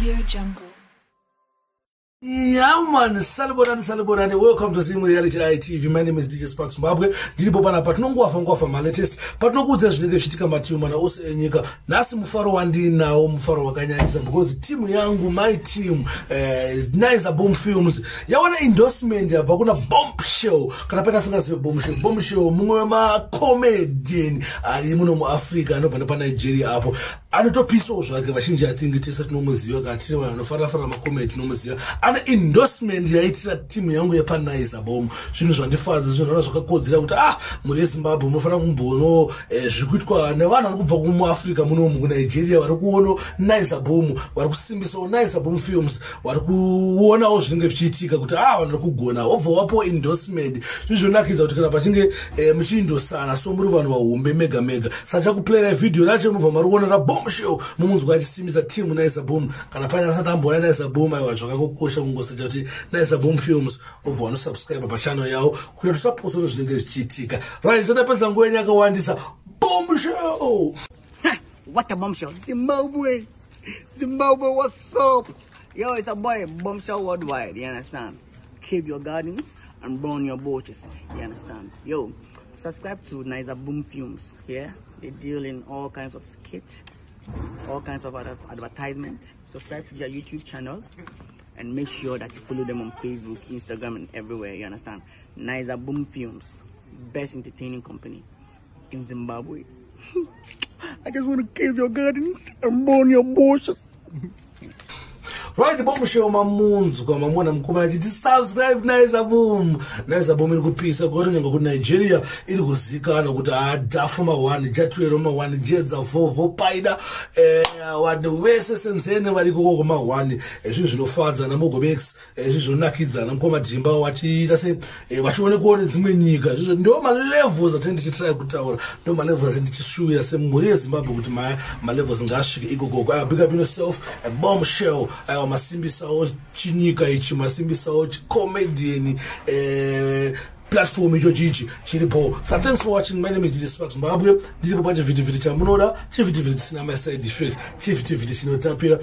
Audio Jungle. Yeah, man, Salibonani, welcome to Sim Reality ITV. My name is DJ Sparks Zimbabwe. Dilipo pana patnongwafa my latest. Patnokuza zvinenge zvichitika matimu mana ose enyika. Nasi mufaro wandinawo mufaro wakanyanyisa because team yangu, my team, Naiza Boom Films. Yawana endorsement yabva kuna Bombshell. Kana pena singazive Bombshell. Bombshell mumwe wema comedian ari muno mu Africa anobva pa Nigeria apo. Anotopisawo zvake vazhinji athingi tese tinomuziva kana tiri vanhu vanofarafara macomedy tinomuziva. Endorsement yaitira team yangu yepa Naiza Boom. Zvinhu zvandifadza zvinhu zvakakodzera kuti muri Zimbabwe munofanira kumbono zvikuitwa nevanhu vari kubva kumu Africa munomu ku Nigeria vari kuona Naiza Boom, vari kusimbisawo Naiza Boom Films, vari kuonawo zvinenge zvichiitika kuti vanhu vari kugona wobva wapo endorsement. Zvizvonakidza kuti kana pachinge muchiindosana so muri vanhu vahombe mega mega. Sacha kuplayera video racho mubva mari kuona ra Bombshell mumunzwa achisimbisa team Naiza Boom. Kana pane asati amboona Naiza Boom aiwa zvakakosha kungosecha kuti Naiza Boom Films obva wano subscribe pa channel yawo kuti tusaposta zvinenge zvichiitika. Right, zvatapedza nguva yakawandisa Bombshell. What a bombshell. Zimbabwe, what's up? Yo, it's a boy, Bombshell Worldwide, you understand? Keep your gardens and burn your boats, you understand? Yo, subscribe to Naiza Boom Films, yeah? They deal in all kinds of skit, all kinds of advertisement. Subscribe to their YouTube channel and make sure that you follow them on Facebook, Instagram, and everywhere, you understand? Naiza Boom Films, best entertaining company in Zimbabwe. I just want to keep your gardens and burn your bushes. Right, Bombshell mamunzu kwa mamona mkuma chiti subscribe Naiza Boom. Naiza Boom iri kupisa kwa nyanga ku Nigeria iri kuzikana kuti dafu ma1 jatwero ma1 jedza vovo paida vanhu vese senzene vari koko ma1 zvinhu zvinofadza na Mogobex zvizvonakidza na mukoma dhimba wachiita se vachione kuone dzimwe nyika. Zvizvo ndo ma levels atende chitry kutaura, ndo ma levels atende chishuwira se muri yeZimbabwe kuti ma levels ngasvike ikoko. Big up yourself, Bombshell. Masimbisawo chinyika ichi, masimbisawo comedian platform icho chichi chiripo. So thanks for watching. My name is DJ Sparks Zimbabwe. Ndiripo pache video chamunoda, chivideo chisina my side effect, chivideo chinotapira.